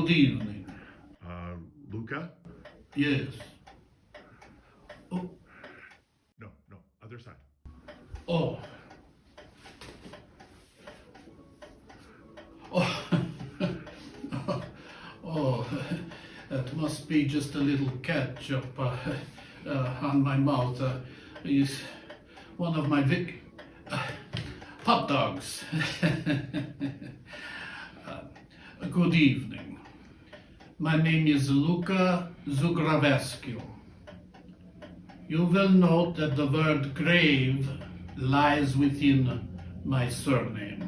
Good evening. Luca? Yes. Oh, No, other side. oh. Oh, oh, that must be just a little ketchup on my mouth. Is one of my hot dogs. Good evening. My name is Luca Zugravescu. You will note that the word grave lies within my surname.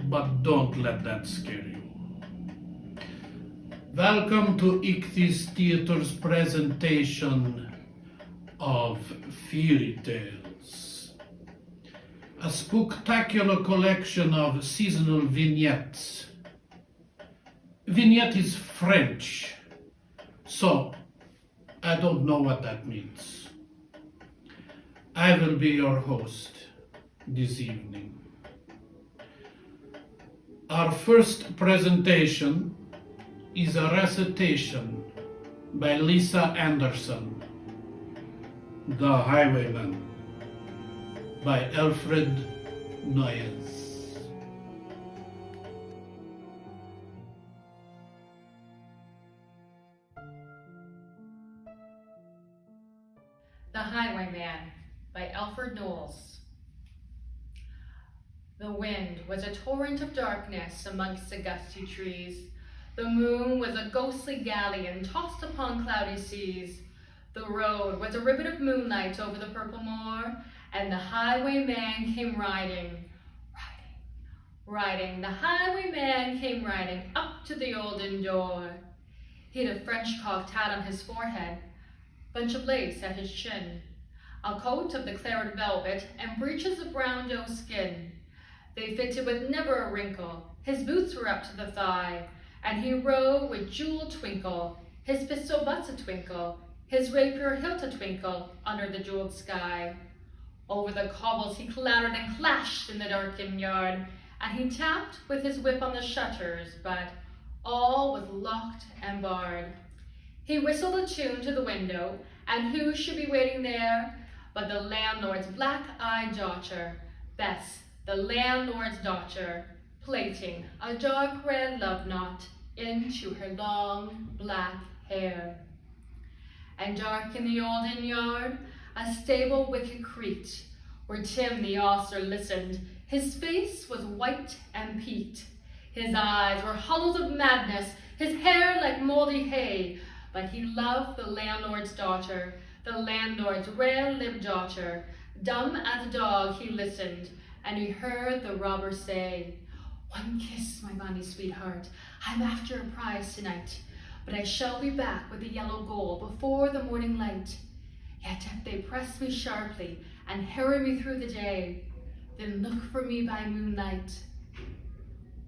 But don't let that scare you. Welcome to Ichthys Theatre's presentation of Feary Tales, a spooktacular collection of seasonal vignettes. Vignette is French, so I don't know what that means. I will be your host this evening. Our first presentation is a recitation by Lisa Anderson, The Highwayman, by Alfred Noyes. The Highwayman by Alfred Knowles. The wind was a torrent of darkness amongst the gusty trees. The moon was a ghostly galleon tossed upon cloudy seas. The road was a ribbon of moonlight over the purple moor, and the highwayman came riding. The highwayman came riding up to the olden door. He had a French cocked hat on his forehead, bunch of lace at his chin, a coat of the claret velvet, and breeches of brown doe skin. They fitted with never a wrinkle. His boots were up to the thigh, and he rode with jewel twinkle, his pistol butts a twinkle, his rapier hilt a twinkle under the jeweled sky. Over the cobbles he clattered and clashed in the darkened yard, and he tapped with his whip on the shutters, but all was locked and barred. He whistled a tune to the window, and who should be waiting there but the landlord's black-eyed daughter, Bess, the landlord's daughter, plaiting a dark red love knot into her long black hair. And dark in the olden yard, a stable wicket creaked, where Tim the ostler listened. His face was white and peaked. His eyes were hollows of madness, his hair like moldy hay, but he loved the landlord's daughter, the landlord's red-lipped daughter. Dumb as a dog he listened, and he heard the robber say, "One kiss, my bonny sweetheart, I'm after a prize tonight, but I shall be back with the yellow gold before the morning light. Yet if they press me sharply and harry me through the day, then look for me by moonlight.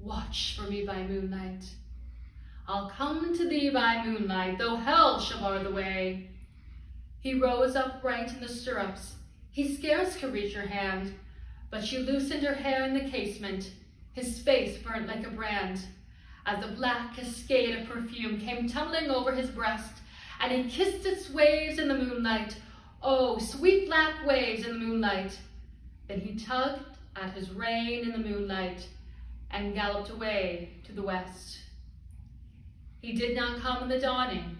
Watch for me by moonlight. I'll come to thee by moonlight, though hell shall bar the way." He rose upright in the stirrups. He scarce could reach her hand, but she loosened her hair in the casement. His face burnt like a brand, as the black cascade of perfume came tumbling over his breast, and he kissed its waves in the moonlight. Oh, sweet black waves in the moonlight. Then he tugged at his rein in the moonlight, and galloped away to the west. He did not come in the dawning.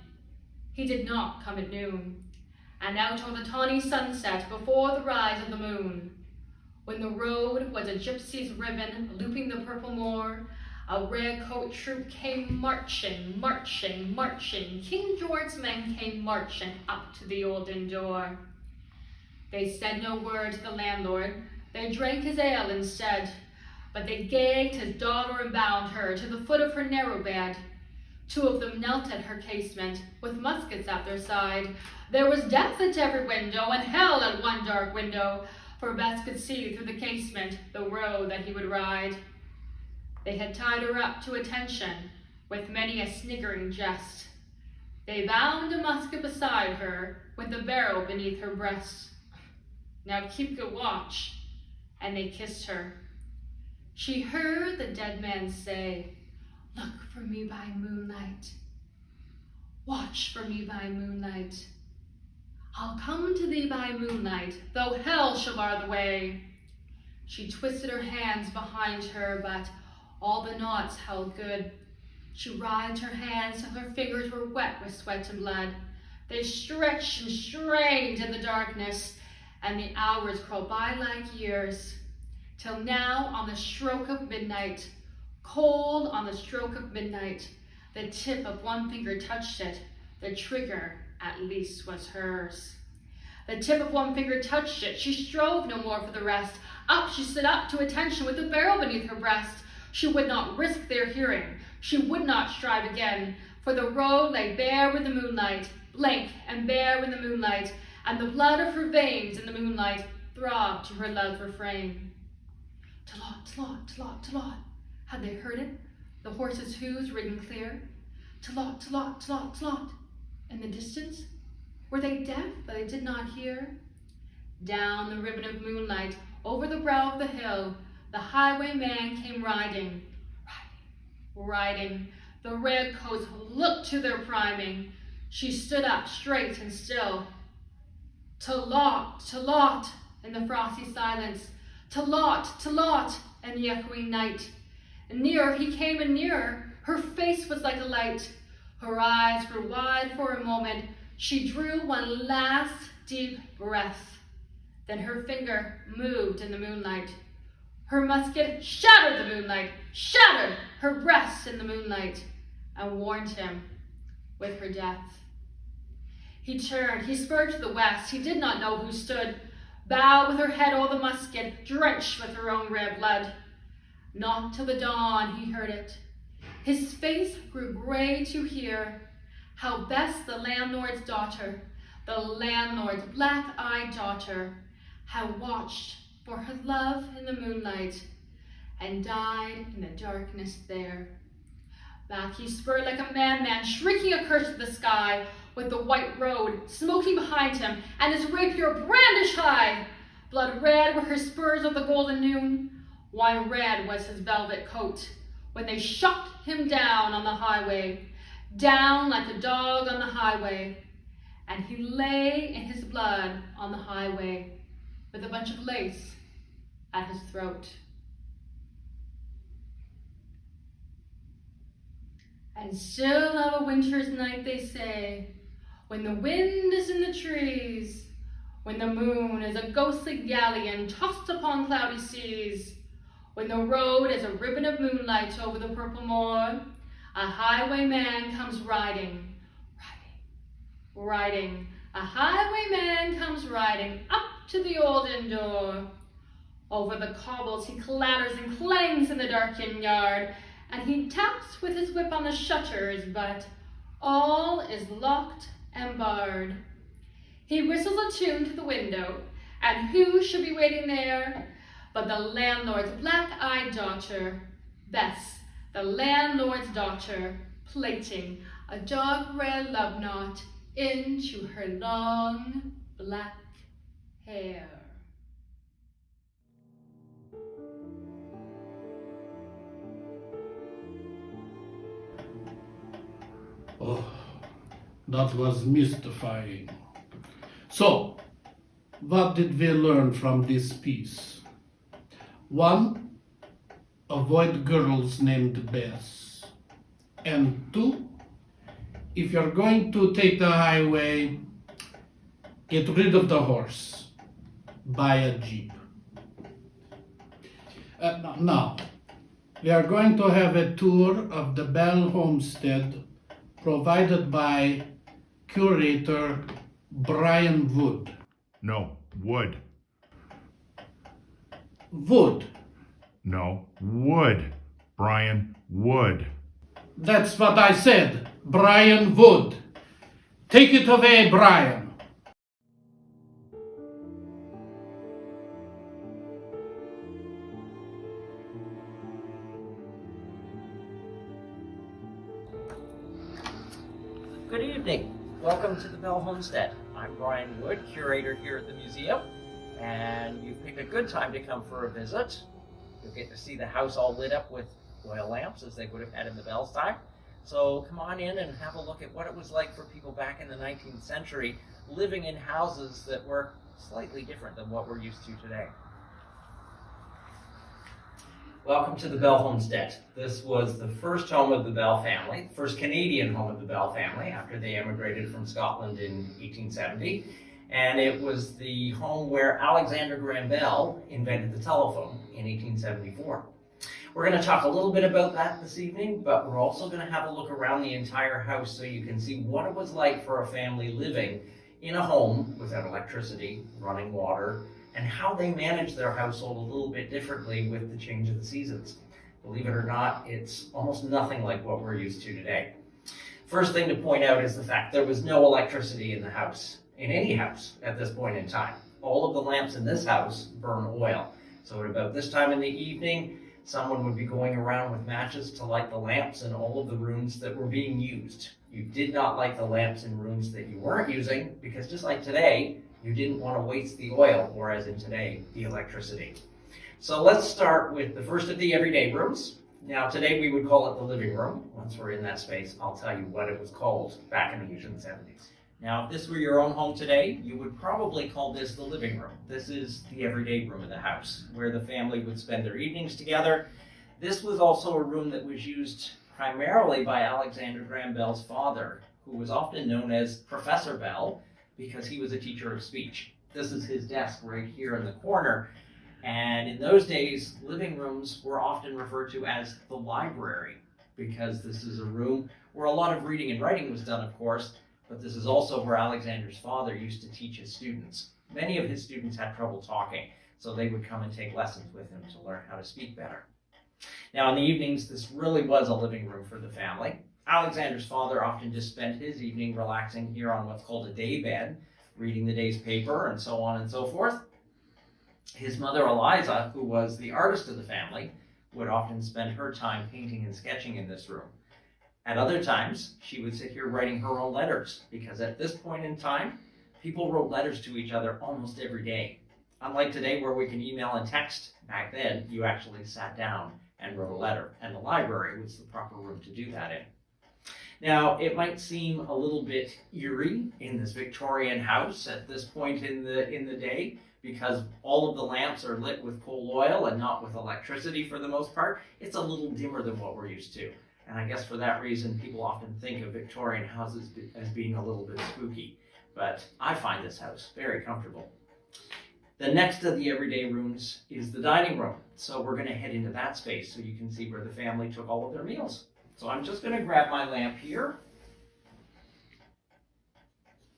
He did not come at noon, and out on the tawny sunset before the rise of the moon. When the road was a gypsy's ribbon looping the purple moor, a red-coat troop came marching. King George's men came marching up to the olden door. They said no word to the landlord. They drank his ale instead, but they gagged his daughter and bound her to the foot of her narrow bed. Two of them knelt at her casement, with muskets at their side. There was death at every window, and hell at one dark window, for Bess could see through the casement the road that he would ride. They had tied her up to attention, with many a sniggering jest. They bound a musket beside her, with the barrel beneath her breast. "Now keep good watch," and they kissed her. She heard the dead man say, Look for me by moonlight. Watch for me by moonlight. I'll come to thee by moonlight, though hell shall bar the way. She twisted her hands behind her, but all the knots held good. She writhed her hands till her fingers were wet with sweat and blood. They stretched and strained in the darkness, and the hours crawled by like years, till now on the stroke of midnight, cold on the stroke of midnight, the tip of one finger touched it, the trigger at least was hers. The tip of one finger touched it, she strove no more for the rest. Up she stood up to attention with the barrel beneath her breast. She would not risk their hearing, she would not strive again, for the road lay bare with the moonlight, blank and bare in the moonlight, and the blood of her veins in the moonlight throbbed to her love's refrain. Tlot, tlot, tlot, tlot. Had they heard it? The horses' hoofs ringing clear? Tlot, tlot, tlot, tlot. In the distance? Were they deaf that they did not hear? Down the ribbon of moonlight, over the brow of the hill, the highwayman came riding, riding. The redcoats looked to their priming. She stood up straight and still. Tlot, in the frosty silence. Tlot, in the echoing night. And nearer he came and nearer. Her face was like a light. Her eyes grew wide for a moment. She drew one last deep breath. Then her finger moved in the moonlight. Her musket shattered the moonlight, shattered her breast in the moonlight, and warned him with her death. He turned, he spurred to the west. He did not know who stood, bowed with her head o'er the musket, drenched with her own red blood. Not till the dawn he heard it. His face grew gray to hear how best the landlord's daughter, the landlord's black-eyed daughter, had watched for her love in the moonlight and died in the darkness there. Back he spurred like a madman, shrieking a curse to the sky, with the white road smoking behind him and his rapier brandished high. Blood red were her spurs of the golden noon, wine red was his velvet coat, when they shot him down on the highway, down like a dog on the highway, and he lay in his blood on the highway, with a bunch of lace at his throat. And still of a winter's night they say, when the wind is in the trees, when the moon is a ghostly galleon tossed upon cloudy seas, when the road is a ribbon of moonlight over the purple moor, a highwayman comes riding. A highwayman comes riding up to the old inn door. Over the cobbles he clatters and clangs in the darkened yard, and he taps with his whip on the shutters, but all is locked and barred. He whistles a tune to the window, and who should be waiting there but the landlord's black-eyed daughter, Bess, the landlord's daughter, plaiting a dog-red love knot into her long black hair. Oh, that was mystifying. So, what did we learn from this piece? 1. Avoid girls named Bess. And 2. If you're going to take the highway, get rid of the horse. Buy a jeep. Now, we are going to have a tour of the Bell Homestead provided by curator Brian Wood. No, Wood. Wood. No, Wood. Brian Wood. That's what I said. Brian Wood. Take it away, Brian. Good evening. Welcome to the Bell Homestead. I'm Brian Wood, curator here at the museum, and you've picked a good time to come for a visit. You'll get to see the house all lit up with oil lamps as they would have had in the Bell's time. So come on in and have a look at what it was like for people back in the 19th century living in houses that were slightly different than what we're used to today. Welcome to the Bell Homestead. This was the first home of the Bell family, the first Canadian home of the Bell family after they emigrated from Scotland in 1870. And it was the home where Alexander Graham Bell invented the telephone in 1874. We're going to talk a little bit about that this evening, but we're also going to have a look around the entire house so you can see what it was like for a family living in a home without electricity, running water, and how they manage their household a little bit differently with the change of the seasons. Believe it or not, it's almost nothing like what we're used to today. First thing to point out is the fact there was no electricity in the house, in any house at this point in time. All of the lamps in this house burn oil. So at about this time in the evening, someone would be going around with matches to light the lamps in all of the rooms that were being used. You did not light the lamps in rooms that you weren't using because just like today, you didn't want to waste the oil, or as in today, the electricity. So let's start with the first of the everyday rooms. Now today we would call it the living room. Once we're in that space, I'll tell you what it was called back in the 1870s. Now if this were your own home today, you would probably call this the living room. This is the everyday room of the house, where the family would spend their evenings together. This was also a room that was used primarily by Alexander Graham Bell's father, who was often known as Professor Bell, because he was a teacher of speech. This is his desk right here in the corner. And in those days, living rooms were often referred to as the library, because this is a room where a lot of reading and writing was done, of course, but this is also where Alexander's father used to teach his students. Many of his students had trouble talking, so they would come and take lessons with him to learn how to speak better. Now in the evenings, this really was a living room for the family. Alexander's father often just spent his evening relaxing here on what's called a day bed, reading the day's paper and so on and so forth. His mother Eliza, who was the artist of the family, would often spend her time painting and sketching in this room. At other times, she would sit here writing her own letters, because at this point in time, people wrote letters to each other almost every day. Unlike today where we can email and text, back then you actually sat down and wrote a letter, and the library was the proper room to do that in. Now, it might seem a little bit eerie in this Victorian house at this point in the day, because all of the lamps are lit with coal oil and not with electricity for the most part. It's a little dimmer than what we're used to. And I guess for that reason, people often think of Victorian houses as being a little bit spooky. But I find this house very comfortable. The next of the everyday rooms is the dining room. So we're going to head into that space so you can see where the family took all of their meals. So I'm just going to grab my lamp here,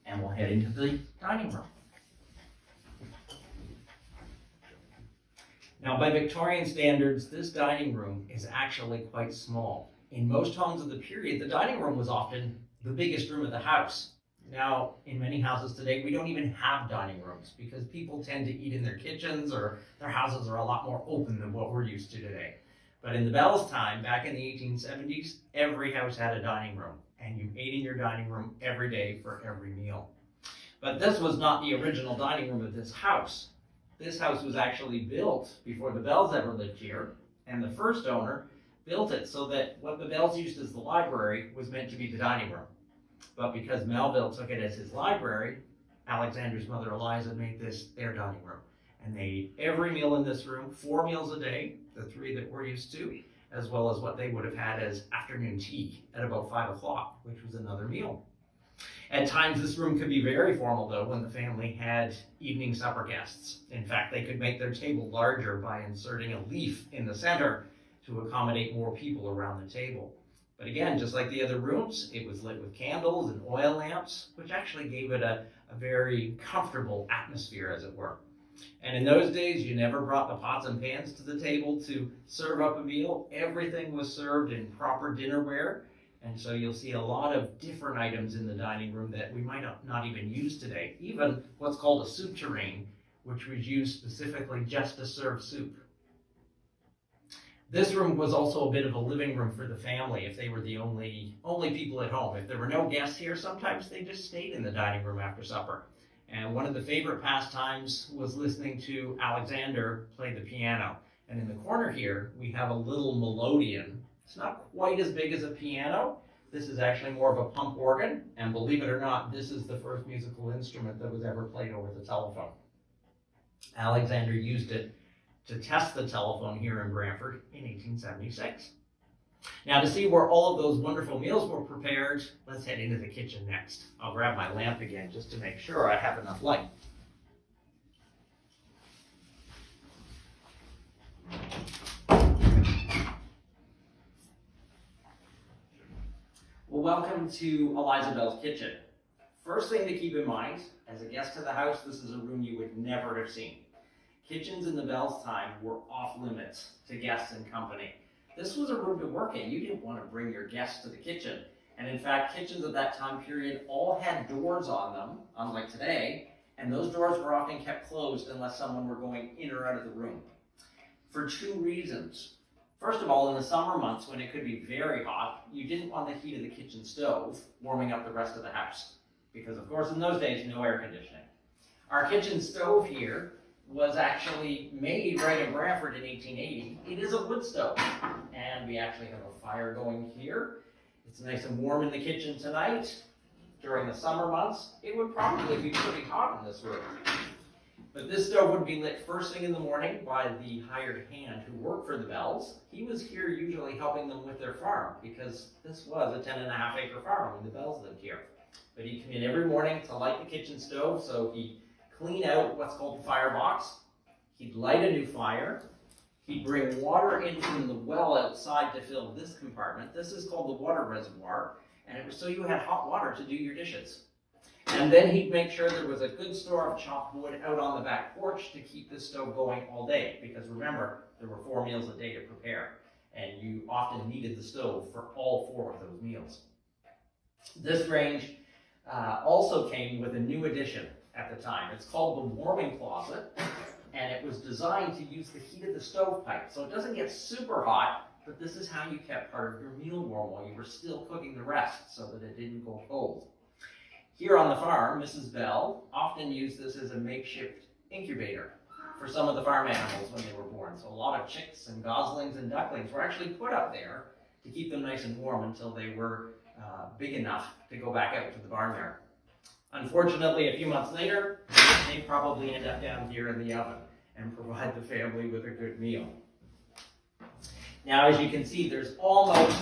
and we'll head into the dining room. Now, by Victorian standards, this dining room is actually quite small. In most homes of the period, the dining room was often the biggest room of the house. Now, in many houses today, we don't even have dining rooms because people tend to eat in their kitchens, or their houses are a lot more open than what we're used to today. But in the Bell's time, back in the 1870s, every house had a dining room, and you ate in your dining room every day for every meal. But this was not the original dining room of this house. This house was actually built before the Bells ever lived here, and the first owner built it so that what the Bells used as the library was meant to be the dining room. But because Melville took it as his library, Alexander's mother Eliza made this their dining room. And they ate every meal in this room, 4 meals a day, the 3 that we're used to, as well as what they would have had as afternoon tea at about 5 o'clock, which was another meal. At times, this room could be very formal, though, when the family had evening supper guests. In fact, they could make their table larger by inserting a leaf in the center to accommodate more people around the table. But again, just like the other rooms, it was lit with candles and oil lamps, which actually gave it a very comfortable atmosphere, as it were. And in those days, you never brought the pots and pans to the table to serve up a meal. Everything was served in proper dinnerware. And so you'll see a lot of different items in the dining room that we might not even use today. Even what's called a soup tureen, which was used specifically just to serve soup. This room was also a bit of a living room for the family if they were the only people at home. If there were no guests here, sometimes they just stayed in the dining room after supper. And one of the favorite pastimes was listening to Alexander play the piano. And in the corner here, we have a little melodeon. It's not quite as big as a piano. This is actually more of a pump organ, and believe it or not, this is the first musical instrument that was ever played over the telephone. Alexander used it to test the telephone here in Brantford in 1876. Now, to see where all of those wonderful meals were prepared, let's head into the kitchen next. I'll grab my lamp again just to make sure I have enough light. Well, welcome to Eliza Bell's kitchen. First thing to keep in mind, as a guest to the house, this is a room you would never have seen. Kitchens in the Bell's time were off limits to guests and company. This was a room to work in. You didn't want to bring your guests to the kitchen. And in fact, kitchens of that time period all had doors on them, unlike today, and those doors were often kept closed unless someone were going in or out of the room. For two reasons. First of all, in the summer months when it could be very hot, you didn't want the heat of the kitchen stove warming up the rest of the house. Because of course in those days, no air conditioning. Our kitchen stove here was actually made right in Brantford in 1880. It is a wood stove. And we actually have a fire going here. It's nice and warm in the kitchen tonight. During the summer months, it would probably be pretty hot in this room. But this stove would be lit first thing in the morning by the hired hand who worked for the Bells. He was here usually helping them with their farm because this was a 10.5-acre farm when the Bells lived here. But he'd come in every morning to light the kitchen stove, so he'd clean out what's called the firebox. He'd light a new fire. He'd bring water in from the well outside to fill this compartment. This is called the water reservoir, and it was so you had hot water to do your dishes. And then he'd make sure there was a good store of chopped wood out on the back porch to keep this stove going all day. Because remember, there were 4 meals a day to prepare, and you often needed the stove for all 4 of those meals. This range also came with a new addition at the time. It's called the warming closet, and it was designed to use the heat of the stovepipe. So it doesn't get super hot, but this is how you kept part of your meal warm while you were still cooking the rest so that it didn't go cold. Here on the farm, Mrs. Bell often used this as a makeshift incubator for some of the farm animals when they were born. So a lot of chicks and goslings and ducklings were actually put up there to keep them nice and warm until they were big enough to go back out to the barnyard. Unfortunately, a few months later, they'd probably end up down here in the oven and provide the family with a good meal. Now, as you can see, there's almost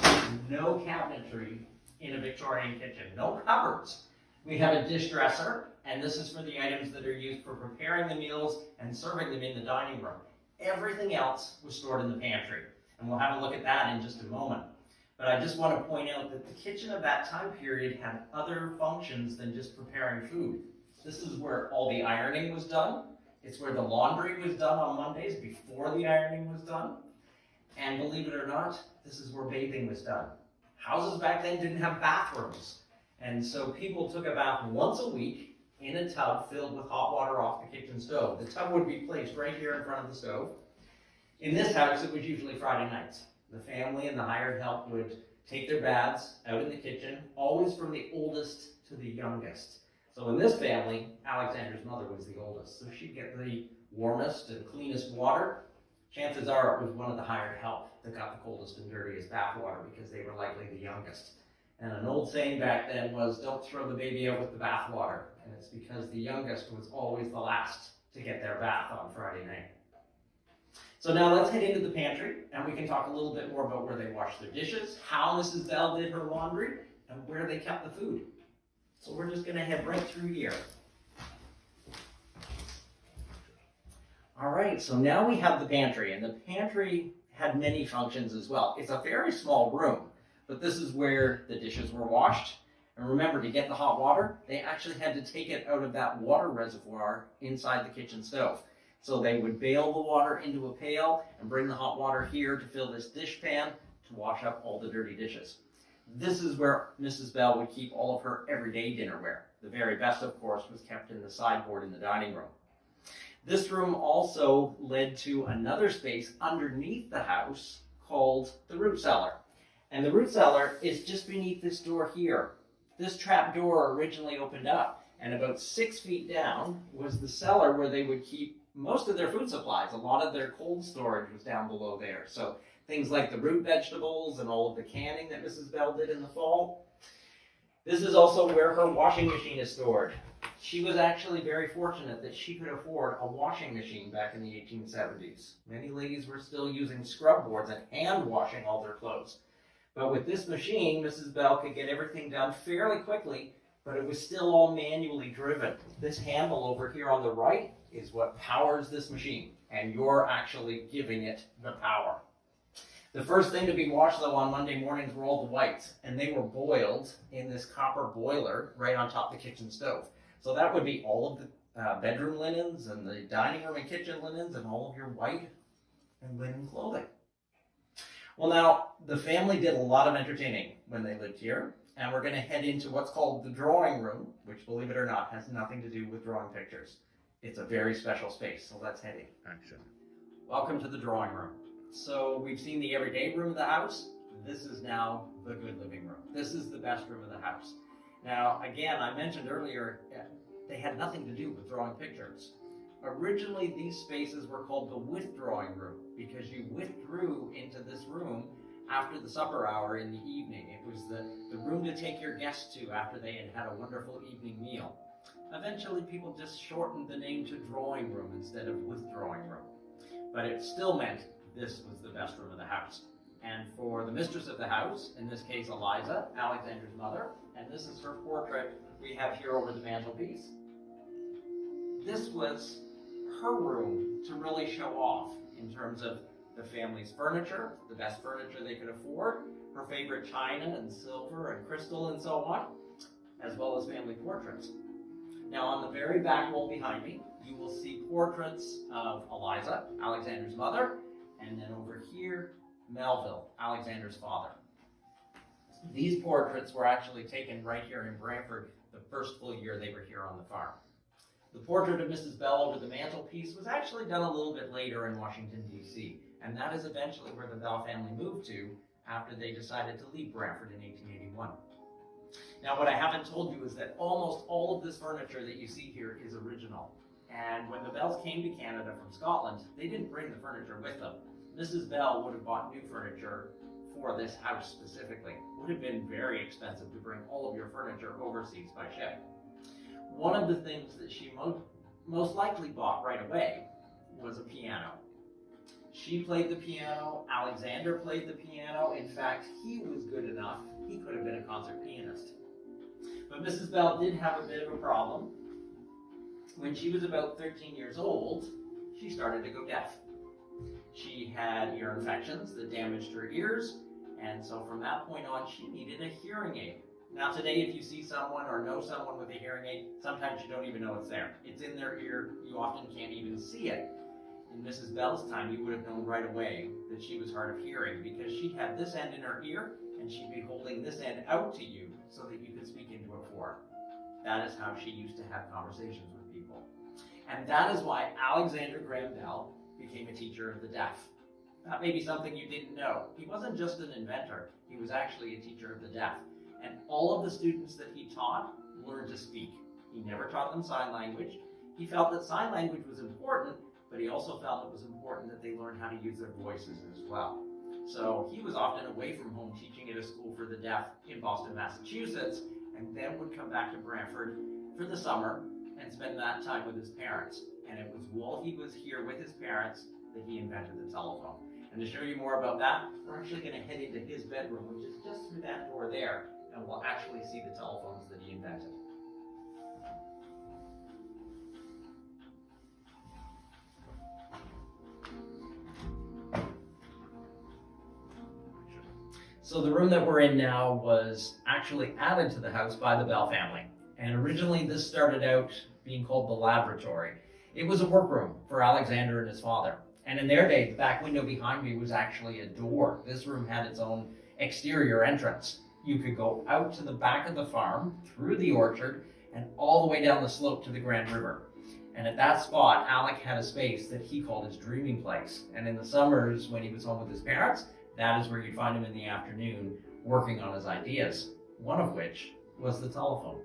no cabinetry in a Victorian kitchen, no cupboards. We have a dish dresser, and this is for the items that are used for preparing the meals and serving them in the dining room. Everything else was stored in the pantry, and we'll have a look at that in just a moment. But I just want to point out that the kitchen of that time period had other functions than just preparing food. This is where all the ironing was done. It's where the laundry was done on Mondays before the ironing was done. And believe it or not, this is where bathing was done. Houses back then didn't have bathrooms. And so people took a bath once a week in a tub filled with hot water off the kitchen stove. The tub would be placed right here in front of the stove. In this house, it was usually Friday nights. The family and the hired help would take their baths out in the kitchen, always from the oldest to the youngest. So in this family, Alexander's mother was the oldest. So she'd get the warmest and cleanest water. Chances are it was one of the hired help that got the coldest and dirtiest bath water because they were likely the youngest. And an old saying back then was, don't throw the baby out with the bath water. And it's because the youngest was always the last to get their bath on Friday night. So now let's head into the pantry, and we can talk a little bit more about where they washed their dishes, how Mrs. Bell did her laundry, and where they kept the food. So we're just going to head right through here. All right, so now we have the pantry, and the pantry had many functions as well. It's a very small room, but this is where the dishes were washed. And remember, to get the hot water, they actually had to take it out of that water reservoir inside the kitchen stove. So they would bail the water into a pail and bring the hot water here to fill this dish pan to wash up all the dirty dishes. This is where Mrs. Bell would keep all of her everyday dinnerware. The very best, of course, was kept in the sideboard in the dining room. This room also led to another space underneath the house called the root cellar. And the root cellar is just beneath this door here. This trap door originally opened up, And about 6 feet down was the cellar where they would keep most of their food supplies. A lot of their cold storage was down below there. So things like the root vegetables and all of the canning that Mrs. Bell did in the fall. This is also where her washing machine is stored. She was actually very fortunate that she could afford a washing machine back in the 1870s. Many ladies were still using scrub boards and hand washing all their clothes. But with this machine, Mrs. Bell could get everything done fairly quickly, but it was still all manually driven. This handle over here on the right is what powers this machine, and you're actually giving it the power. The first thing to be washed, though, on Monday mornings were all the whites, and they were boiled in this copper boiler right on top of the kitchen stove. So that would be all of the bedroom linens and the dining room and kitchen linens and all of your white and linen clothing. Well, now, the family did a lot of entertaining when they lived here, and we're going to head into what's called the drawing room, which, believe it or not, has nothing to do with drawing pictures. It's a very special space, so let's head in. Action. Welcome to the drawing room. So we've seen the everyday room of the house. This is now the good living room. This is the best room of the house. Now, again, I mentioned earlier, they had nothing to do with drawing pictures. Originally, these spaces were called the withdrawing room because you withdrew into this room after the supper hour in the evening. It was the room to take your guests to after they had had a wonderful evening meal. Eventually, people just shortened the name to drawing room instead of withdrawing room. But it still meant this was the best room of the house. And for the mistress of the house, in this case Eliza, Alexander's mother, and this is her portrait we have here over the mantelpiece. This was her room to really show off in terms of the family's furniture, the best furniture they could afford, her favorite china and silver and crystal and so on, as well as family portraits. Now on the very back wall behind me, you will see portraits of Eliza, Alexander's mother, and then over here, Melville, Alexander's father. These portraits were actually taken right here in Brantford the first full year they were here on the farm. The portrait of Mrs. Bell over the mantelpiece was actually done a little bit later in Washington, D.C., and that is eventually where the Bell family moved to after they decided to leave Brantford in 1881. Now, what I haven't told you is that almost all of this furniture that you see here is original. And when the Bells came to Canada from Scotland, they didn't bring the furniture with them. Mrs. Bell would have bought new furniture for this house specifically. It would have been very expensive to bring all of your furniture overseas by ship. One of the things that she most likely bought right away was a piano. She played the piano, Alexander played the piano. In fact, he was good enough, he could have been a concert pianist. But Mrs. Bell did have a bit of a problem. When she was about 13 years old, she started to go deaf. She had ear infections that damaged her ears, and so from that point on, she needed a hearing aid. Now today, if you see someone or know someone with a hearing aid, sometimes you don't even know it's there. It's in their ear, you often can't even see it. In Mrs. Bell's time, you would have known right away that she was hard of hearing because she had this end in her ear, and she'd be holding this end out to you so that you could speak into it for her. That is how she used to have conversations with people. And that is why Alexander Graham Bell became a teacher of the deaf. That may be something you didn't know. He wasn't just an inventor, he was actually a teacher of the deaf. And all of the students that he taught learned to speak. He never taught them sign language. He felt that sign language was important, but he also felt it was important that they learn how to use their voices as well. So he was often away from home teaching at a school for the deaf in Boston, Massachusetts, and then would come back to Brantford for the summer and spend that time with his parents. And it was while he was here with his parents that he invented the telephone. And to show you more about that, we're actually going to head into his bedroom, which is just through that door there, and we'll actually see the telephones that he invented. So the room that we're in now was actually added to the house by the Bell family. And originally this started out being called the laboratory. It was a workroom for Alexander and his father. And in their day, the back window behind me was actually a door. This room had its own exterior entrance. You could go out to the back of the farm, through the orchard, and all the way down the slope to the Grand River. And at that spot, Alec had a space that he called his dreaming place. And in the summers, when he was home with his parents, that is where you'd find him in the afternoon working on his ideas, one of which was the telephone.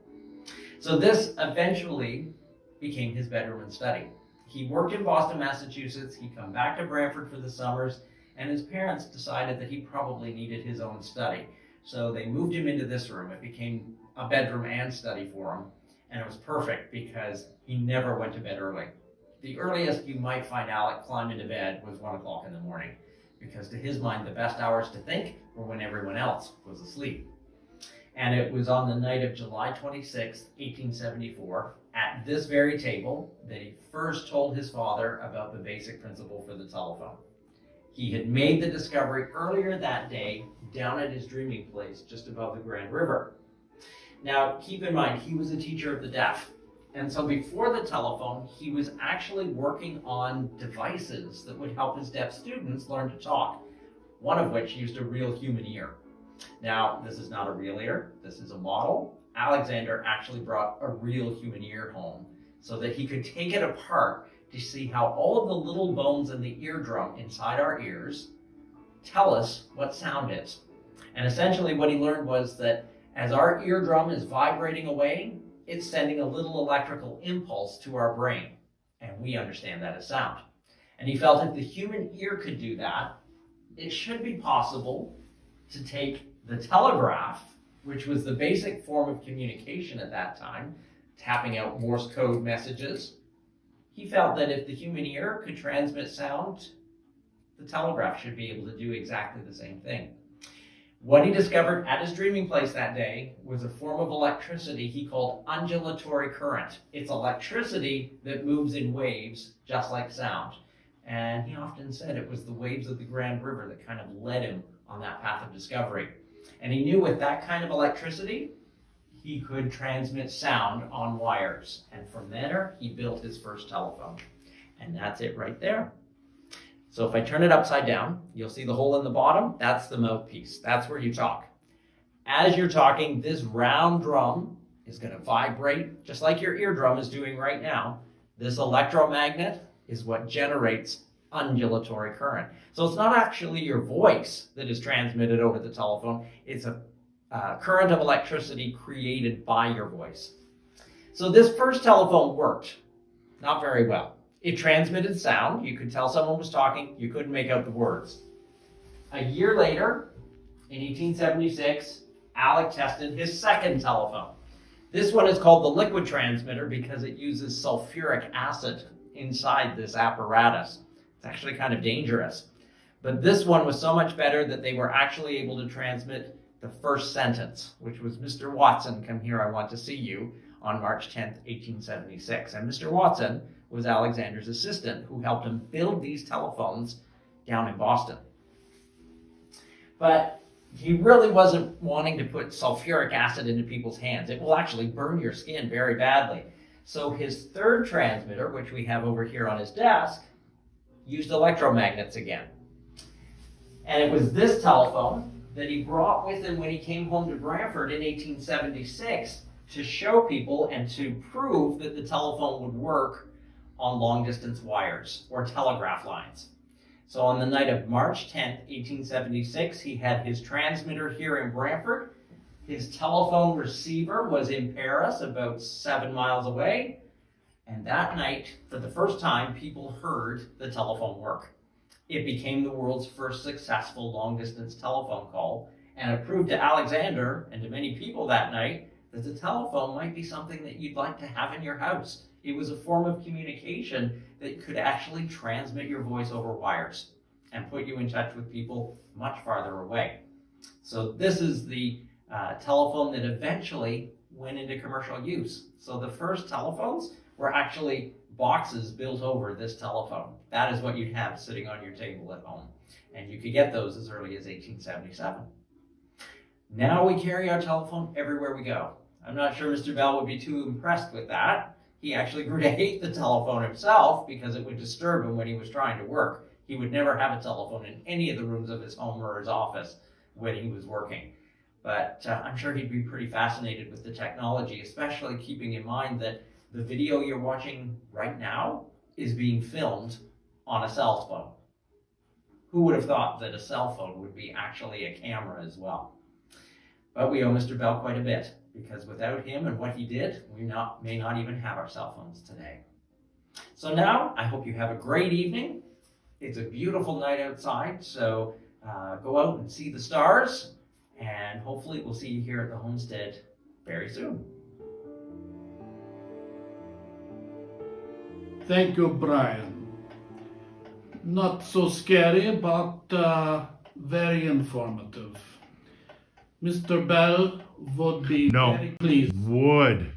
So this eventually became his bedroom and study. He worked in Boston, Massachusetts. He'd come back to Brantford for the summers, and his parents decided that he probably needed his own study. So they moved him into this room. It became a bedroom and study for him, and it was perfect because he never went to bed early. The earliest you might find Alec climb into bed was 1 o'clock in the morning, because to his mind, the best hours to think were when everyone else was asleep. And it was on the night of July 26, 1874, at this very table, that he first told his father about the basic principle for the telephone. He had made the discovery earlier that day down at his dreaming place just above the Grand River. Now, keep in mind, he was a teacher of the deaf. And so before the telephone, he was actually working on devices that would help his deaf students learn to talk, one of which used a real human ear. Now, this is not a real ear, this is a model. Alexander actually brought a real human ear home so that he could take it apart to see how all of the little bones in the eardrum inside our ears tell us what sound is. And essentially what he learned was that as our eardrum is vibrating away, it's sending a little electrical impulse to our brain, and we understand that as sound. And he felt if the human ear could do that, it should be possible to take the telegraph, which was the basic form of communication at that time, tapping out Morse code messages. He felt that if the human ear could transmit sound, the telegraph should be able to do exactly the same thing. What he discovered at his dreaming place that day was a form of electricity he called undulatory current. It's electricity that moves in waves, just like sound. And he often said it was the waves of the Grand River that kind of led him on that path of discovery. And he knew with that kind of electricity, he could transmit sound on wires. And from there, he built his first telephone. And that's it right there. So if I turn it upside down, you'll see the hole in the bottom. That's the mouthpiece. That's where you talk. As you're talking, this round drum is going to vibrate, just like your eardrum is doing right now. This electromagnet is what generates undulatory current. So it's not actually your voice that is transmitted over the telephone. It's a current of electricity created by your voice. So this first telephone worked, not very well. It transmitted sound. You could tell someone was talking. You couldn't make out the words. A year later, in 1876, Alec tested his second telephone. This one is called the liquid transmitter because it uses sulfuric acid inside this apparatus. It's actually kind of dangerous. But this one was so much better that they were actually able to transmit the first sentence, which was, "Mr. Watson, come here, I want to see you," on March 10th, 1876. And Mr. Watson was Alexander's assistant who helped him build these telephones down in Boston. But he really wasn't wanting to put sulfuric acid into people's hands. It will actually burn your skin very badly. So his third transmitter, which we have over here on his desk, used electromagnets again. And it was this telephone that he brought with him when he came home to Brantford in 1876 to show people and to prove that the telephone would work on long-distance wires or telegraph lines. So on the night of March 10th, 1876, he had his transmitter here in Brantford. His telephone receiver was in Paris, about 7 miles away. And that night, for the first time, people heard the telephone work. It became the world's first successful long-distance telephone call, and it proved to Alexander and to many people that night that the telephone might be something that you'd like to have in your house. It was a form of communication that could actually transmit your voice over wires and put you in touch with people much farther away. So this is the telephone that eventually went into commercial use. So the first telephones were actually boxes built over this telephone. That is what you'd have sitting on your table at home. And you could get those as early as 1877. Now we carry our telephone everywhere we go. I'm not sure Mr. Bell would be too impressed with that. He actually grew to hate the telephone himself because it would disturb him when he was trying to work. He would never have a telephone in any of the rooms of his home or his office when he was working. But I'm sure he'd be pretty fascinated with the technology, especially keeping in mind that the video you're watching right now is being filmed on a cell phone. Who would have thought that a cell phone would be actually a camera as well? But we owe Mr. Bell quite a bit, because without him and what he did, we may not even have our cell phones today. So now, I hope you have a great evening. It's a beautiful night outside, so go out and see the stars, and hopefully we'll see you here at the Homestead very soon. Thank you, Brian. Not so scary, but very informative. Mr. Bell would be No. very pleased. Would.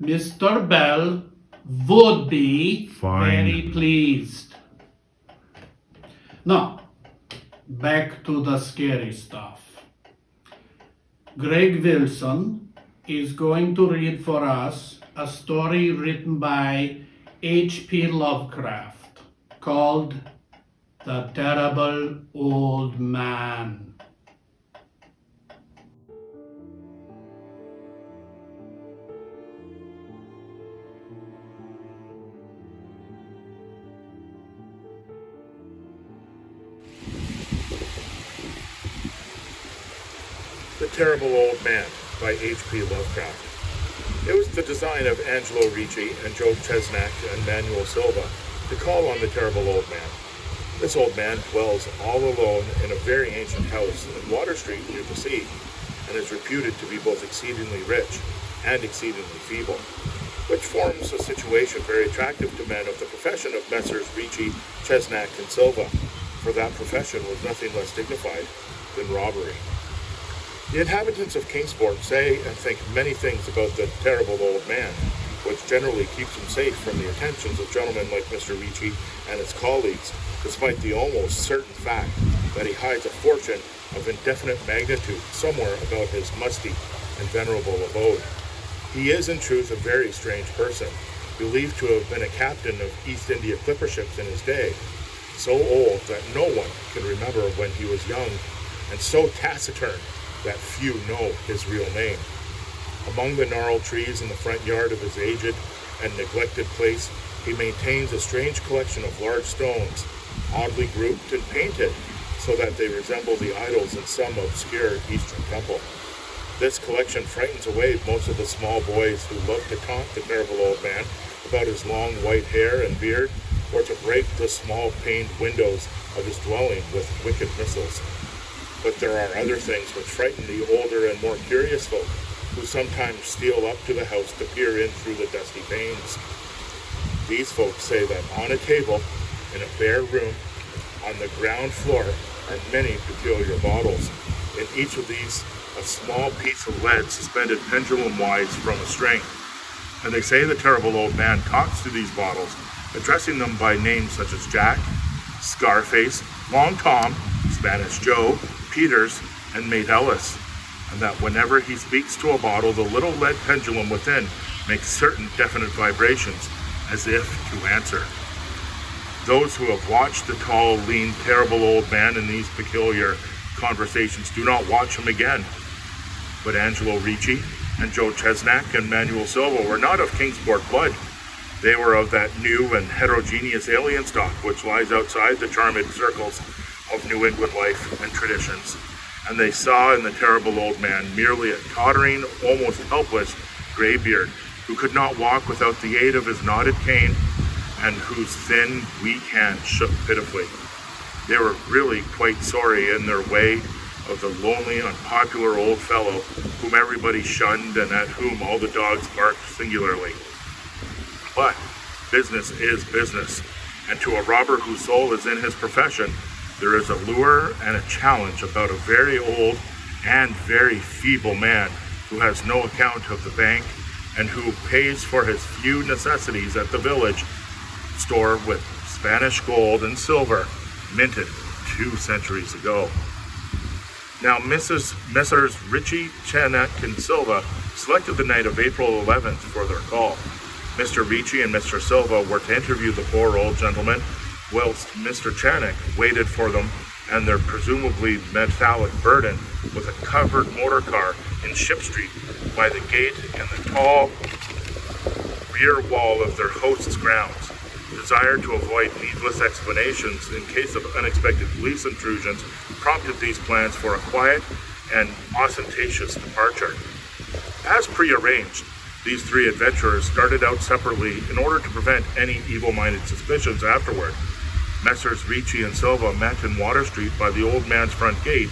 Mr. Bell would be Fine. very pleased. Now, back to the scary stuff. Greg Wilson is going to read for us a story written by H.P. Lovecraft called The Terrible Old Man. The Terrible Old Man by H.P. Lovecraft. It was the design of Angelo Ricci and Joe Chesnack and Manuel Silva to call on the Terrible Old Man. This old man dwells all alone in a very ancient house in Water Street near the sea, and is reputed to be both exceedingly rich and exceedingly feeble, which forms a situation very attractive to men of the profession of Messrs. Ricci, Chesnack, and Silva, for that profession was nothing less dignified than robbery. The inhabitants of Kingsport say and think many things about the terrible old man, which generally keeps him safe from the attentions of gentlemen like Mr. Ricci and his colleagues, despite the almost certain fact that he hides a fortune of indefinite magnitude somewhere about his musty and venerable abode. He is in truth a very strange person, believed to have been a captain of East India clipper ships in his day, so old that no one can remember when he was young, and so taciturn that few know his real name. Among the gnarled trees in the front yard of his aged and neglected place, he maintains a strange collection of large stones, oddly grouped and painted, so that they resemble the idols in some obscure Eastern temple. This collection frightens away most of the small boys who love to taunt the terrible old man about his long white hair and beard, or to break the small paned windows of his dwelling with wicked missiles. But there are other things which frighten the older and more curious folk, who sometimes steal up to the house to peer in through the dusty panes. These folks say that on a table, in a bare room, on the ground floor, are many peculiar bottles. In each of these, a small piece of lead suspended pendulum-wise from a string. And they say the terrible old man talks to these bottles, addressing them by names such as Jack, Scarface, Long Tom, Spanish Joe, Peters, and Mate Ellis, and that whenever he speaks to a bottle, the little lead pendulum within makes certain definite vibrations, as if to answer. Those who have watched the tall, lean, terrible old man in these peculiar conversations do not watch him again. But Angelo Ricci and Joe Chesnack and Manuel Silva were not of Kingsport blood. They were of that new and heterogeneous alien stock which lies outside the charmed circles of New England life and traditions, and they saw in the terrible old man merely a tottering, almost helpless graybeard who could not walk without the aid of his knotted cane, and whose thin, weak hand shook pitifully. They were really quite sorry in their way of the lonely, unpopular old fellow whom everybody shunned and at whom all the dogs barked singularly. But business is business, and to a robber whose soul is in his profession, there is a lure and a challenge about a very old and very feeble man who has no account of the bank and who pays for his few necessities at the village store with Spanish gold and silver minted 2 centuries ago. Now, Messrs. Ricci, Chesnack, and Silva selected the night of April 11th for their call. Mr. Ricci and Mr. Silva were to interview the poor old gentleman, whilst Mr. Chesnack waited for them and their presumably metallic burden with a covered motor car in Ship Street by the gate in the tall rear wall of their host's grounds. Desire to avoid needless explanations in case of unexpected police intrusions prompted these plans for a quiet and ostentatious departure. As prearranged, these three adventurers started out separately in order to prevent any evil-minded suspicions afterward. Messrs. Ricci and Silva met in Water Street by the old man's front gate,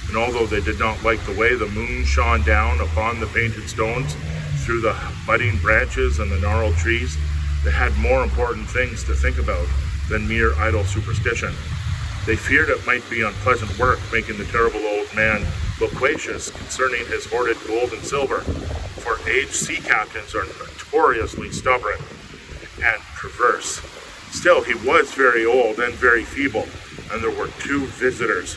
and although they did not like the way the moon shone down upon the painted stones through the budding branches and the gnarled trees, they had more important things to think about than mere idle superstition. They feared it might be unpleasant work making the terrible old man loquacious concerning his hoarded gold and silver, for aged sea captains are notoriously stubborn and perverse. Still, he was very old and very feeble, and there were two visitors.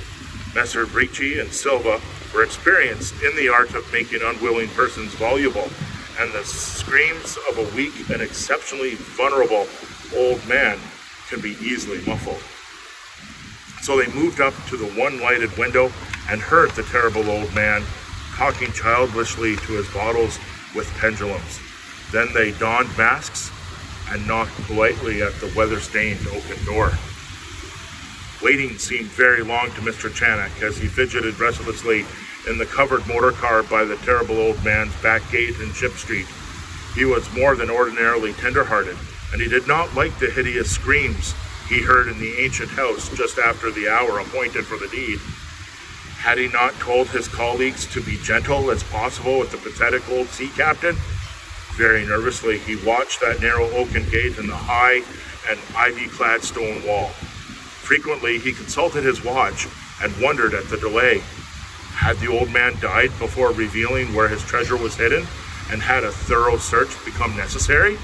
Messrs. Ricci and Silva were experienced in the art of making unwilling persons voluble, and the screams of a weak and exceptionally vulnerable old man can be easily muffled. So they moved up to the one lighted window and heard the terrible old man talking childishly to his bottles with pendulums. Then they donned masks and knocked politely at the weather-stained oaken door. Waiting seemed very long to Mr. Channock as he fidgeted restlessly in the covered motor car by the terrible old man's back gate in Ship Street. He was more than ordinarily tender-hearted, and he did not like the hideous screams he heard in the ancient house just after the hour appointed for the deed. Had he not told his colleagues to be gentle as possible with the pathetic old sea captain? Very nervously, he watched that narrow oaken gate and the high and ivy-clad stone wall. Frequently, he consulted his watch and wondered at the delay. Had the old man died before revealing where his treasure was hidden, and had a thorough search become necessary?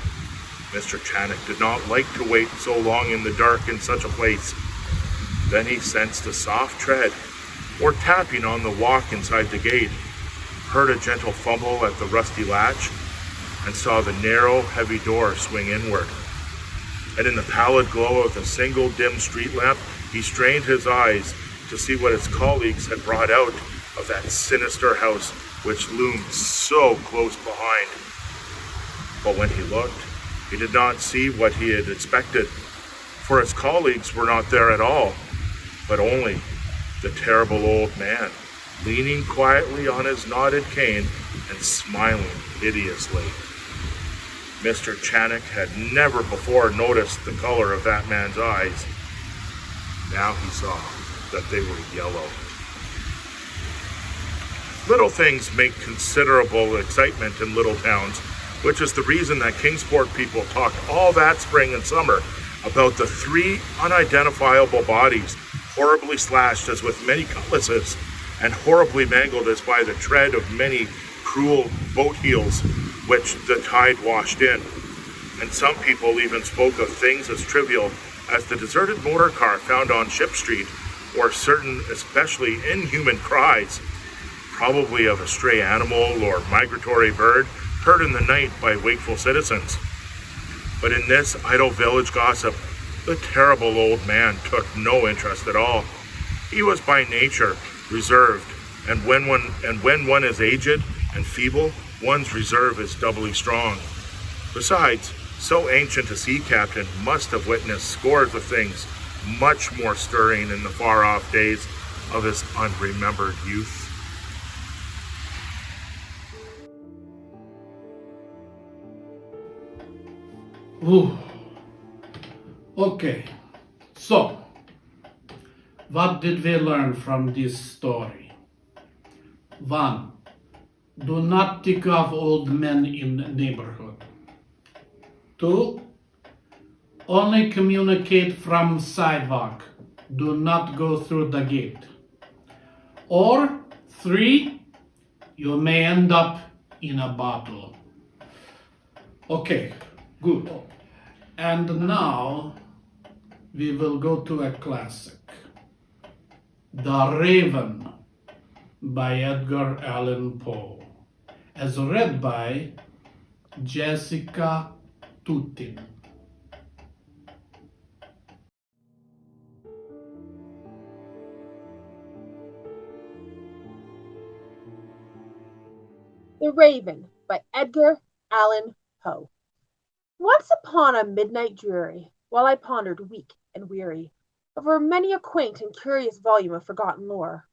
Mr. Channock did not like to wait so long in the dark in such a place. Then he sensed a soft tread, or tapping on the walk inside the gate, heard a gentle fumble at the rusty latch, and saw the narrow, heavy door swing inward. And in the pallid glow of the single dim street lamp, he strained his eyes to see what his colleagues had brought out of that sinister house which loomed so close behind. But when he looked, he did not see what he had expected, for his colleagues were not there at all, but only the terrible old man, leaning quietly on his knotted cane and smiling hideously. Mr. Channock had never before noticed the color of that man's eyes. Now he saw that they were yellow. Little things make considerable excitement in little towns, which is the reason that Kingsport people talked all that spring and summer about the three unidentifiable bodies, horribly slashed as with many cutlasses, and horribly mangled as by the tread of many cruel boat heels which the tide washed in. And some people even spoke of things as trivial as the deserted motor car found on Ship Street, or certain especially inhuman cries, probably of a stray animal or migratory bird, heard in the night by wakeful citizens. But in this idle village gossip, the terrible old man took no interest at all. He was by nature reserved, and when one is aged and feeble, one's reserve is doubly strong. Besides, so ancient a sea captain must have witnessed scores of things much more stirring in the far-off days of his unremembered youth. Ooh. Okay, so what did we learn from this story? 1. Do not tick off old men in the neighborhood. 2. Only communicate from sidewalk. Do not go through the gate. Or 3. You may end up in a bottle. Okay, good. And now we will go to a classic. The Raven by Edgar Allan Poe, as read by Jessica Tutin. The Raven by Edgar Allan Poe. Once upon a midnight dreary, while I pondered weak and weary over many a quaint and curious volume of forgotten lore,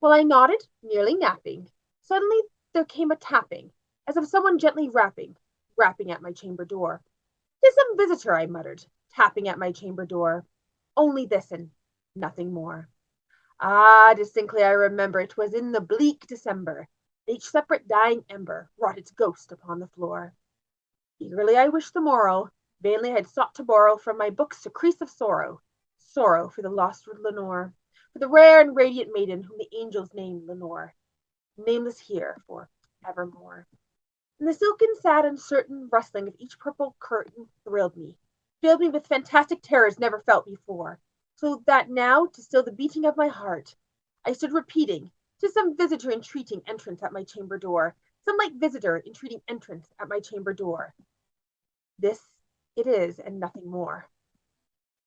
while I nodded, nearly napping, suddenly there came a tapping, as of someone gently rapping at my chamber door. "'Tis some visitor," I muttered, tapping at my chamber door. "Only this and nothing more." Ah, distinctly I remember 'twas in the bleak December, and each separate dying ember wrought its ghost upon the floor. Eagerly I wished the morrow, vainly I had sought to borrow from my books decrease of sorrow, sorrow for the lost Lenore, for the rare and radiant maiden whom the angels named Lenore, nameless here for evermore. And the silken, sad, uncertain rustling of each purple curtain thrilled me, filled me with fantastic terrors never felt before, so that now, to still the beating of my heart, I stood repeating, "'Tis some visitor entreating entrance at my chamber door, some late visitor entreating entrance at my chamber door. This it is, and nothing more."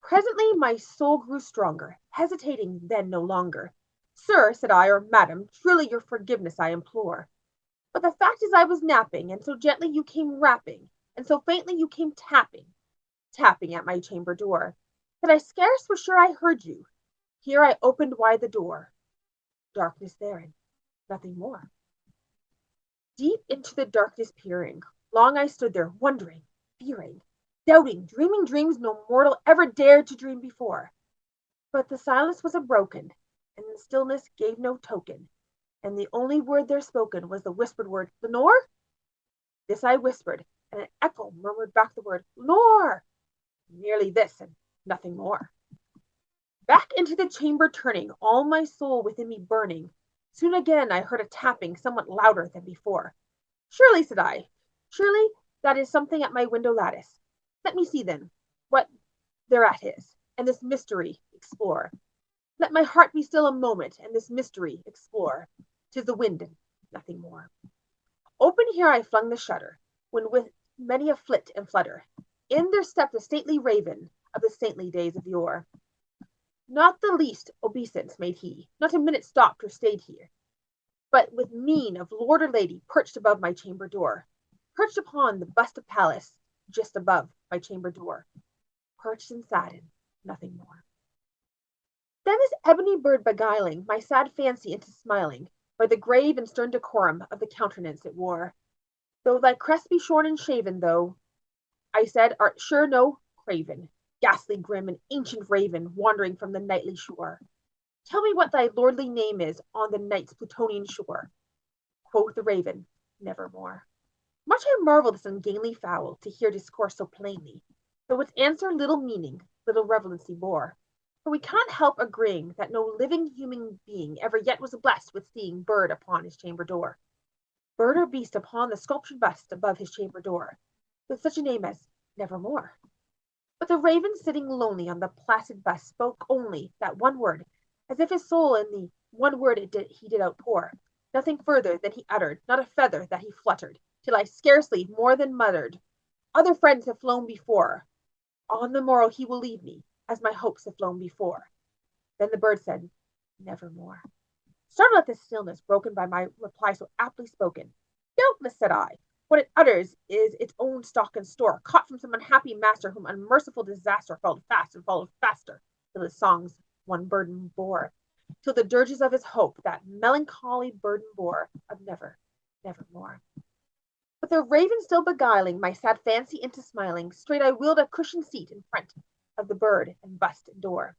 Presently my soul grew stronger, hesitating then no longer. "Sir," said I, "or madam, truly your forgiveness I implore. But the fact is I was napping, and so gently you came rapping, and so faintly you came tapping at my chamber door, that I scarce was sure I heard you. Here I opened wide the door. Darkness therein, nothing more." Deep into the darkness peering, long I stood there, wondering, fearing, doubting, dreaming dreams no mortal ever dared to dream before. But the silence was unbroken, and the stillness gave no token, and the only word there spoken was the whispered word, "Lenore?" This I whispered, and an echo murmured back the word, "Lenore!" Merely this, and nothing more. Back into the chamber turning, all my soul within me burning, soon again I heard a tapping somewhat louder than before. "Surely," said I, "surely that is something at my window lattice. Let me see then what thereat is, and this mystery explore. Let my heart be still a moment, and this mystery explore. 'Tis the wind, and nothing more." Open here I flung the shutter, when with many a flit and flutter, in there stepped a stately raven of the saintly days of yore. Not the least obeisance made he, not a minute stopped or stayed here, but with mien of lord or lady perched above my chamber door, perched upon the bust of Pallas, just above my chamber door, perched and sat in nothing more. Then this ebony bird beguiling my sad fancy into smiling, by the grave and stern decorum of the countenance it wore. "Though thy crest be shorn and shaven, thou," I said, "art sure no craven, ghastly grim and ancient raven, wandering from the nightly shore. Tell me what thy lordly name is on the night's Plutonian shore." Quoth the raven, "Nevermore." Much I marveled this ungainly fowl to hear discourse so plainly, though its answer little meaning, little relevancy bore. For we cannot help agreeing that no living human being ever yet was blessed with seeing bird upon his chamber door, bird or beast upon the sculptured bust above his chamber door, with such a name as Nevermore. But the raven sitting lonely on the placid bust spoke only that one word, as if his soul in the one word he did outpour, nothing further than he uttered, not a feather that he fluttered, till I scarcely more than muttered, "Other friends have flown before, on the morrow he will leave me, as my hopes have flown before." Then the bird said, "Nevermore." Startled at this stillness broken by my reply so aptly spoken, "Doubtless," said I, "what it utters is its own stock and store, caught from some unhappy master whom unmerciful disaster followed fast and followed faster, till his songs one burden bore, till the dirges of his hope that melancholy burden bore of nevermore." But the raven still beguiling my sad fancy into smiling, straight I wheeled a cushioned seat in front of the bird and bust and door.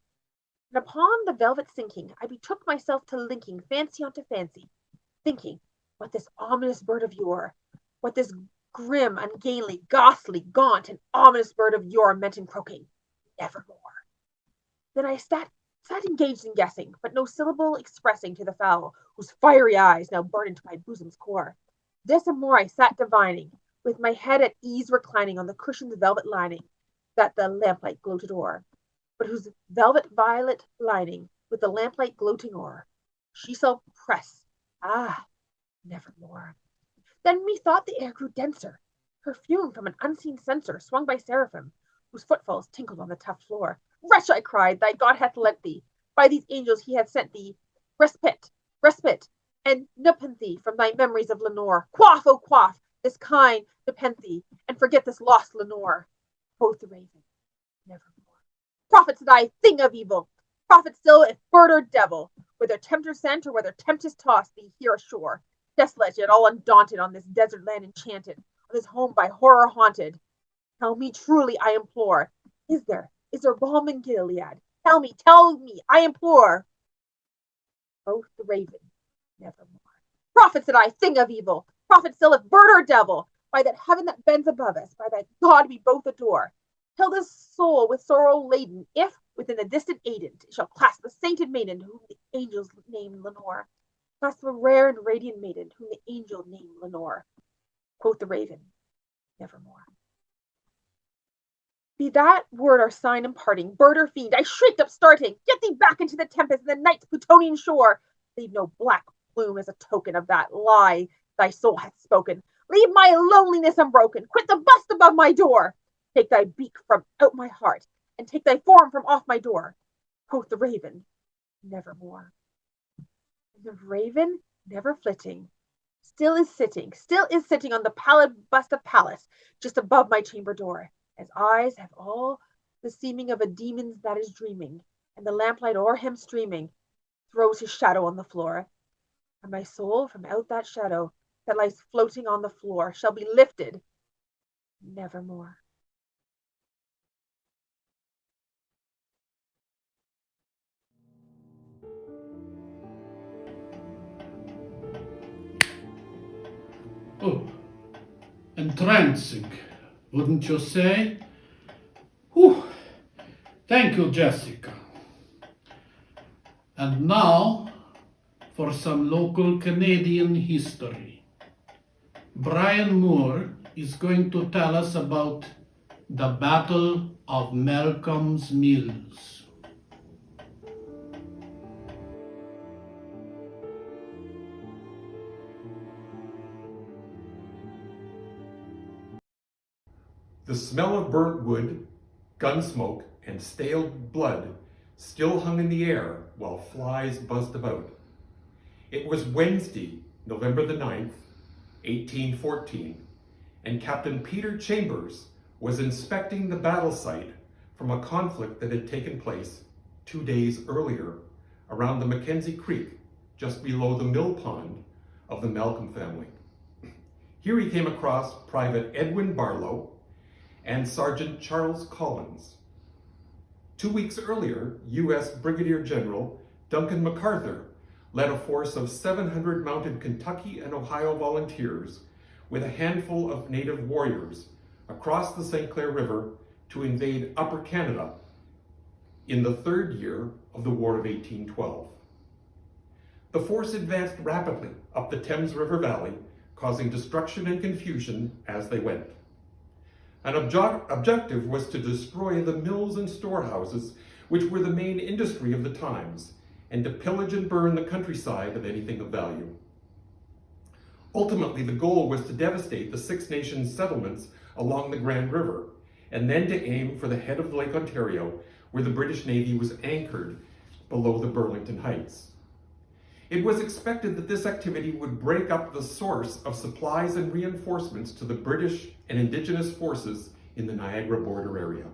And upon the velvet sinking, I betook myself to linking fancy onto fancy, thinking what this ominous bird of yore, what this grim, ungainly, ghastly, gaunt, and ominous bird of yore meant in croaking, "Nevermore." Then I sat engaged in guessing, but no syllable expressing to the fowl, whose fiery eyes now burned into my bosom's core. This and more I sat divining, with my head at ease reclining on the cushion's velvet lining, that the lamplight gloated o'er, but whose velvet violet lining, with the lamplight gloating o'er, she shall press, nevermore. Then methought the air grew denser, perfumed from an unseen censer swung by seraphim, whose footfalls tinkled on the tough floor. "Wretch," I cried, "thy God hath lent thee, by these angels he hath sent thee, respite, and nepenthe from thy memories of Lenore. Quaff, oh quaff, this kind nepenthe, and forget this lost Lenore." Quoth the raven, "Nevermore." "Prophet," said I, "thing of evil, prophet still, if bird or devil, whether tempter sent or whether tempest tossed thee here ashore, desolate yet all undaunted, on this desert land enchanted, on this home by horror haunted. Tell me truly, I implore, is there balm in Gilead? Tell me, I implore. Quoth the raven, nevermore. Prophet, said I, thing of evil, prophet still if bird or devil, by that heaven that bends above us, by that God we both adore, tell this soul with sorrow laden, if within the distant Aiden it shall clasp the sainted maiden whom the angels name Lenore, clasp the rare and radiant maiden whom the angel named Lenore. Quoth the raven, nevermore. Be that word our sign imparting, bird or fiend, I shrieked upstarting, get thee back into the tempest and the night's Plutonian shore. Leave no black plume as a token of that lie thy soul hath spoken. Leave my loneliness unbroken. Quit the bust above my door. Take thy beak from out my heart, and take thy form from off my door. Quoth the raven, nevermore. And the raven, never flitting, still is sitting on the pallid bust of Pallas, just above my chamber door. As eyes have all the seeming of a demon's that is dreaming, and the lamplight o'er him streaming throws his shadow on the floor. And my soul from out that shadow that lies floating on the floor shall be lifted nevermore. Oh, entrancing, wouldn't you say? Whew. Thank you, Jessica. And now for some local Canadian history. Brian Moore is going to tell us about the Battle of Malcom's Mills. The smell of burnt wood, gun smoke, and stale blood still hung in the air while flies buzzed about. It was Wednesday, November the 9th, 1814, and Captain Peter Chambers was inspecting the battle site from a conflict that had taken place 2 days earlier around the Mackenzie Creek, just below the mill pond of the Malcom family. Here he came across Private Edwin Barlow and Sergeant Charles Collins. 2 weeks earlier, U.S. Brigadier General Duncan MacArthur led a force of 700 mounted Kentucky and Ohio volunteers with a handful of native warriors across the St. Clair River to invade Upper Canada in the third year of the War of 1812. The force advanced rapidly up the Thames River Valley, causing destruction and confusion as they went. An objective was to destroy the mills and storehouses, which were the main industry of the times, and to pillage and burn the countryside of anything of value. Ultimately, the goal was to devastate the Six Nations settlements along the Grand River, and then to aim for the head of Lake Ontario, where the British Navy was anchored below the Burlington Heights. It was expected that this activity would break up the source of supplies and reinforcements to the British and Indigenous forces in the Niagara border area.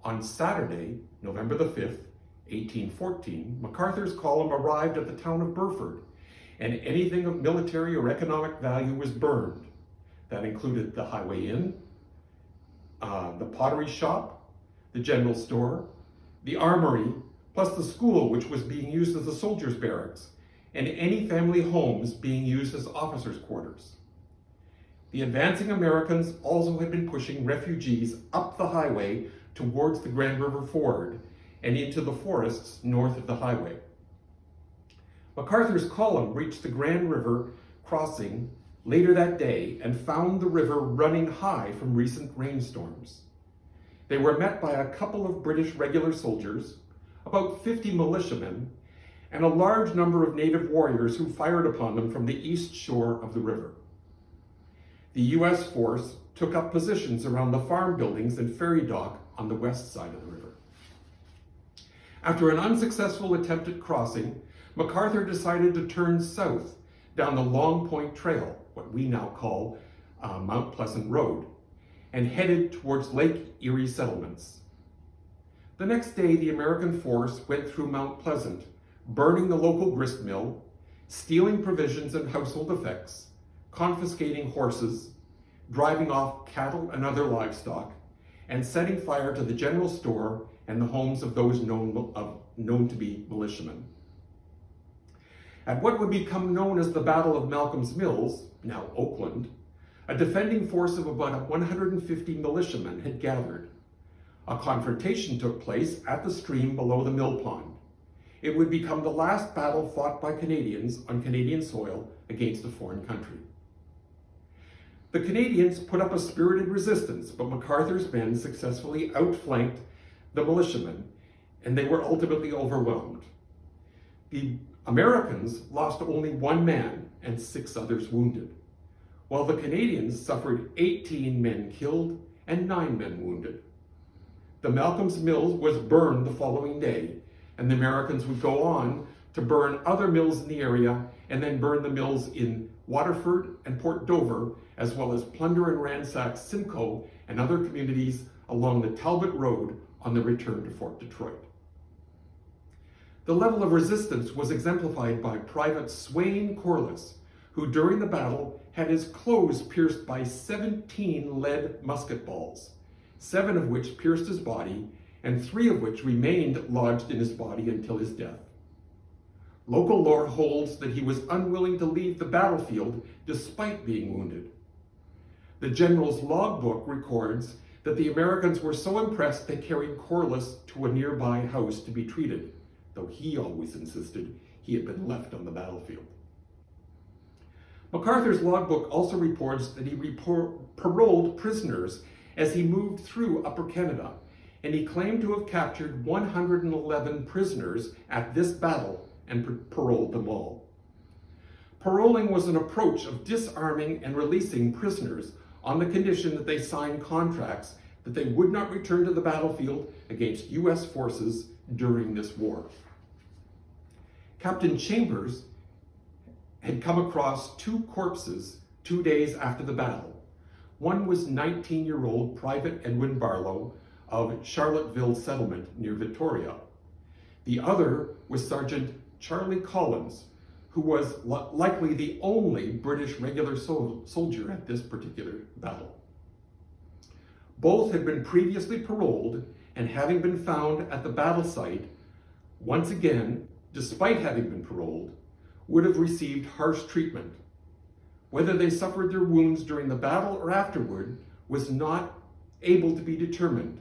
On Saturday, November the 5th, 1814, MacArthur's column arrived at the town of Burford, and anything of military or economic value was burned. That included the Highway Inn, the pottery shop, the general store, the armory, plus the school, which was being used as a soldiers' barracks, and any family homes being used as officers' quarters. The advancing Americans also had been pushing refugees up the highway towards the Grand River Ford and into the forests north of the highway. MacArthur's column reached the Grand River crossing later that day and found the river running high from recent rainstorms. They were met by a couple of British regular soldiers, about 50 militiamen, and a large number of native warriors who fired upon them from the east shore of the river. The U.S. force took up positions around the farm buildings and ferry dock on the west side of the river. After an unsuccessful attempt at crossing, MacArthur decided to turn south down the Long Point Trail, what we now call Mount Pleasant Road, and headed towards Lake Erie settlements. The next day, the American force went through Mount Pleasant, burning the local grist mill, stealing provisions and household effects, confiscating horses, driving off cattle and other livestock, and setting fire to the general store and the homes of those known to be militiamen. At what would become known as the Battle of Malcolm's Mills, now Oakland, a defending force of about 150 militiamen had gathered. A confrontation took place at the stream below the mill pond. It would become the last battle fought by Canadians on Canadian soil against a foreign country. The Canadians put up a spirited resistance, but MacArthur's men successfully outflanked the militiamen, and they were ultimately overwhelmed. The Americans lost only 1 man and 6 others wounded, while the Canadians suffered 18 men killed and 9 men wounded. The Malcolm's Mill was burned the following day, and the Americans would go on to burn other mills in the area and then burn the mills in Waterford and Port Dover, as well as plunder and ransack Simcoe and other communities along the Talbot Road on the return to Fort Detroit. The level of resistance was exemplified by Private Swain Corliss, who during the battle had his clothes pierced by 17 lead musket balls, 7 of which pierced his body, and 3 of which remained lodged in his body until his death. Local lore holds that he was unwilling to leave the battlefield despite being wounded. The general's logbook records that the Americans were so impressed they carried Corliss to a nearby house to be treated, though he always insisted he had been left on the battlefield. MacArthur's logbook also reports that he paroled prisoners as he moved through Upper Canada, and he claimed to have captured 111 prisoners at this battle and paroled them all. Paroling was an approach of disarming and releasing prisoners on the condition that they signed contracts that they would not return to the battlefield against U.S. forces during this war. Captain Chambers had come across 2 corpses 2 days after the battle. One was 19-year-old Private Edwin Barlow of Charlotteville Settlement near Victoria. The other was Sergeant Charlie Collins, who was likely the only British regular soldier at this particular battle. Both had been previously paroled, and having been found at the battle site, once again, despite having been paroled, would have received harsh treatment. Whether they suffered their wounds during the battle or afterward was not able to be determined.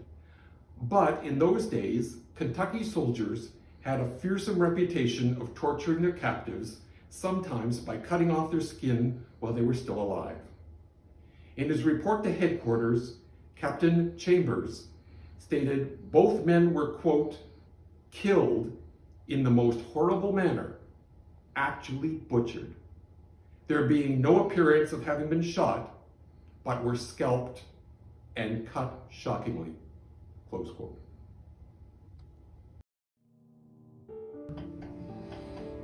But in those days, Kentucky soldiers had a fearsome reputation of torturing their captives, sometimes by cutting off their skin while they were still alive. In his report to headquarters, Captain Chambers stated both men were, quote, killed in the most horrible manner, actually butchered, there being no appearance of having been shot, but were scalped and cut shockingly, close quote.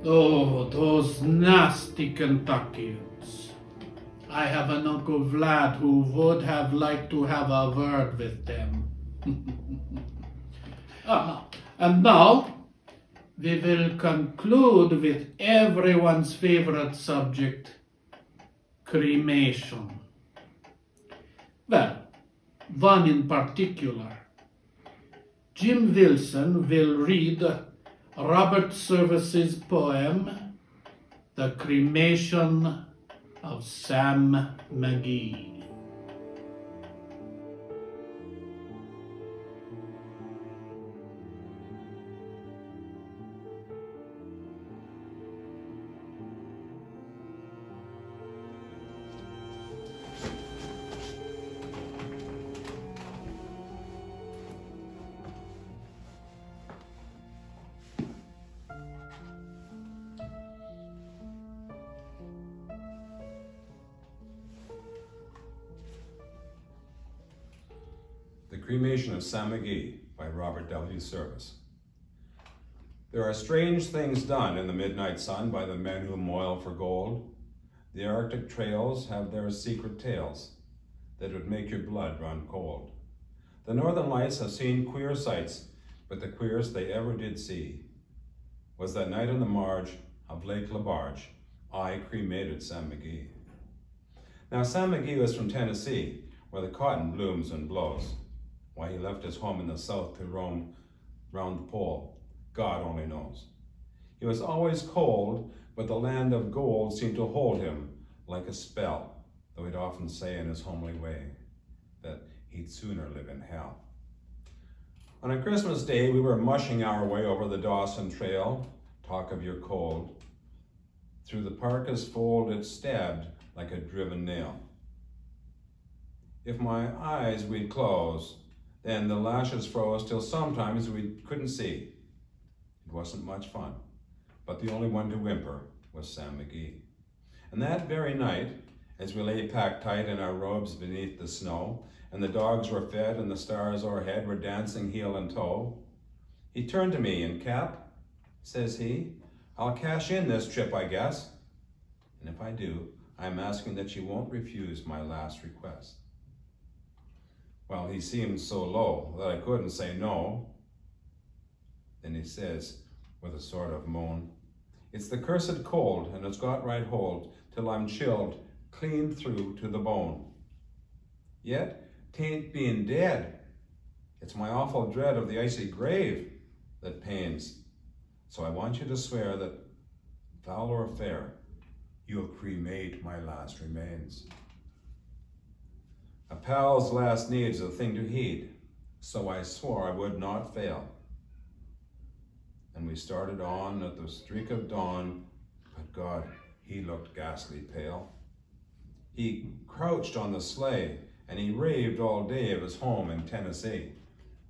Oh, those nasty Kentuckians. I have an Uncle Vlad who would have liked to have a word with them. And now, we will conclude with everyone's favorite subject, cremation. Well, one in particular. Jim Wilson will read Robert Service's poem, The Cremation of Sam McGee. The Cremation of Sam McGee by Robert W. Service. There are strange things done in the midnight sun by the men who moil for gold. The Arctic trails have their secret tales that would make your blood run cold. The Northern Lights have seen queer sights, but the queerest they ever did see was that night on the marge of Lake Labarge I cremated Sam McGee. Now, Sam McGee was from Tennessee, where the cotton blooms and blows. Why he left his home in the south to roam round the pole, God only knows. He was always cold, but the land of gold seemed to hold him like a spell, though he'd often say in his homely way that he'd sooner live in hell. On a Christmas day, we were mushing our way over the Dawson Trail, talk of your cold. Through the parka's fold it stabbed like a driven nail. If my eyes we'd close, then the lashes froze till sometimes we couldn't see. It wasn't much fun, but the only one to whimper was Sam McGee. And that very night, as we lay packed tight in our robes beneath the snow, and the dogs were fed and the stars o'erhead were dancing heel and toe, he turned to me and Cap, says he, I'll cash in this trip, I guess. And if I do, I'm asking that you won't refuse my last request. Well, he seemed so low that I couldn't say no. Then he says, with a sort of moan, it's the cursed cold, and it's got right hold, till I'm chilled clean through to the bone. Yet, 'tain't being dead. It's my awful dread of the icy grave that pains. So I want you to swear that, foul or fair, you'll cremate my last remains. A pal's last need's a thing to heed, so I swore I would not fail. And we started on at the streak of dawn, but God, he looked ghastly pale. He crouched on the sleigh, and he raved all day of his home in Tennessee.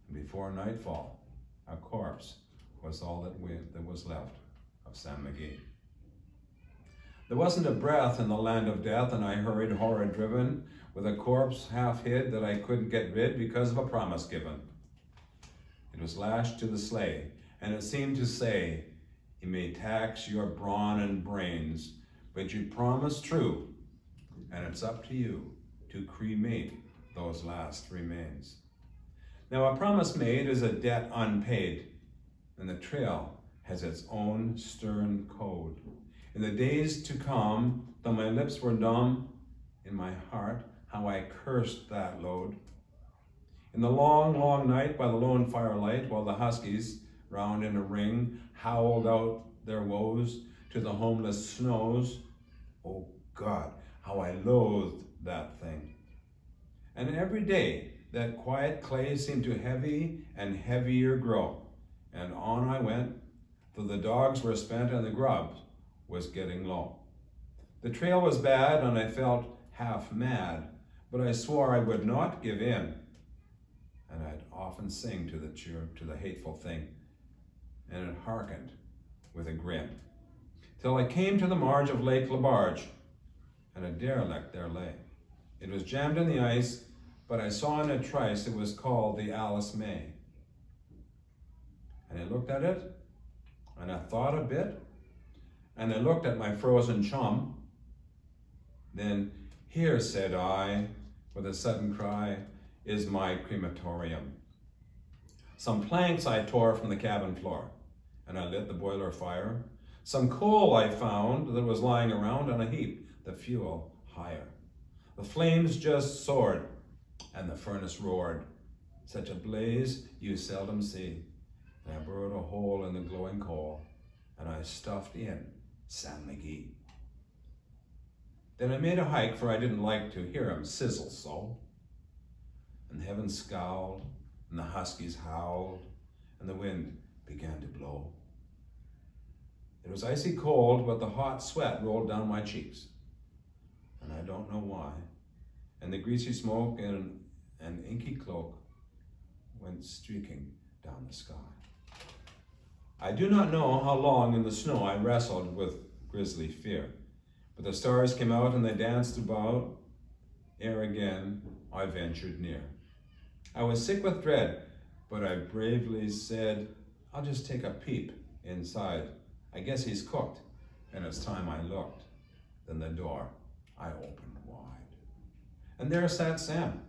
And before nightfall, a corpse was all that was left of Sam McGee. There wasn't a breath in the land of death, and I hurried horror driven, with a corpse half hid that I couldn't get rid because of a promise given. It was lashed to the sleigh, and it seemed to say, he may tax your brawn and brains, but you promise true, and it's up to you to cremate those last remains. Now a promise made is a debt unpaid, and the trail has its own stern code. In the days to come, though my lips were dumb, in my heart, how I cursed that load. In the long, long night by the lone firelight, while the huskies, round in a ring, howled out their woes to the homeless snows, oh God, how I loathed that thing. And every day, that quiet clay seemed to heavy and heavier grow, and on I went, though the dogs were spent and the grub was getting low. The trail was bad and I felt half mad, but I swore I would not give in. And I'd often sing to the hateful thing, and it hearkened with a grin, till I came to the marge of Lake Labarge, and a derelict there lay. It was jammed in the ice, but I saw in a trice it was called the Alice May. And I looked at it, and I thought a bit, and I looked at my frozen chum. Then, here, said I, with a sudden cry, is my crematorium. Some planks I tore from the cabin floor, and I lit the boiler fire. Some coal I found that was lying around on a heap, the fuel higher. The flames just soared, and the furnace roared. Such a blaze you seldom see. And I burrowed a hole in the glowing coal, and I stuffed in Sam McGee. Then I made a hike, for I didn't like to hear him sizzle so. And heaven scowled, and the huskies howled, and the wind began to blow. It was icy cold, but the hot sweat rolled down my cheeks, and I don't know why. And the greasy smoke and an inky cloak went streaking down the sky. I do not know how long in the snow I wrestled with grisly fear, but the stars came out and they danced about, ere again I ventured near. I was sick with dread, but I bravely said, I'll just take a peep inside. I guess he's cooked, and it's time I looked. Then the door I opened wide. And there sat Sam,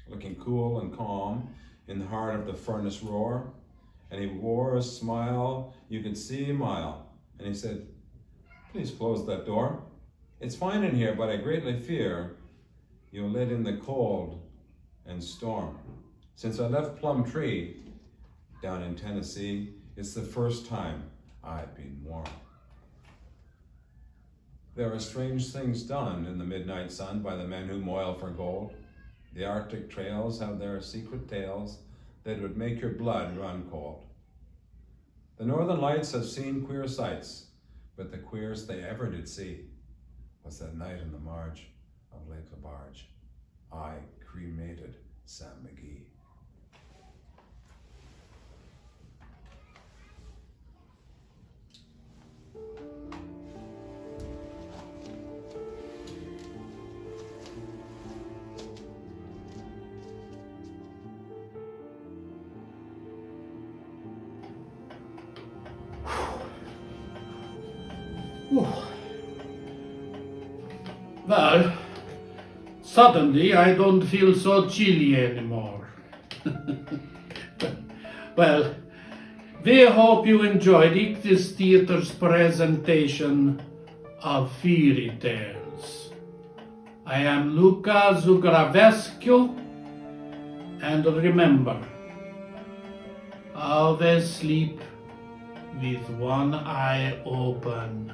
looking cool and calm in the heart of the furnace roar. And he wore a smile you could see a mile. And he said, Please close that door. It's fine in here, but I greatly fear you'll let in the cold and storm. Since I left Plum Tree down in Tennessee, it's the first time I've been warm. There are strange things done in the midnight sun by the men who moil for gold. The Arctic trails have their secret tales that would make your blood run cold. The northern lights have seen queer sights, but the queerest they ever did see was that night in the marge of Lake Labarge. I cremated Sam McGee. Well, suddenly I don't feel so chilly anymore. Well, we hope you enjoyed Ichthys Theatre's presentation of Feary Tales. I am Luca Zugravescu, and remember, always sleep with one eye open.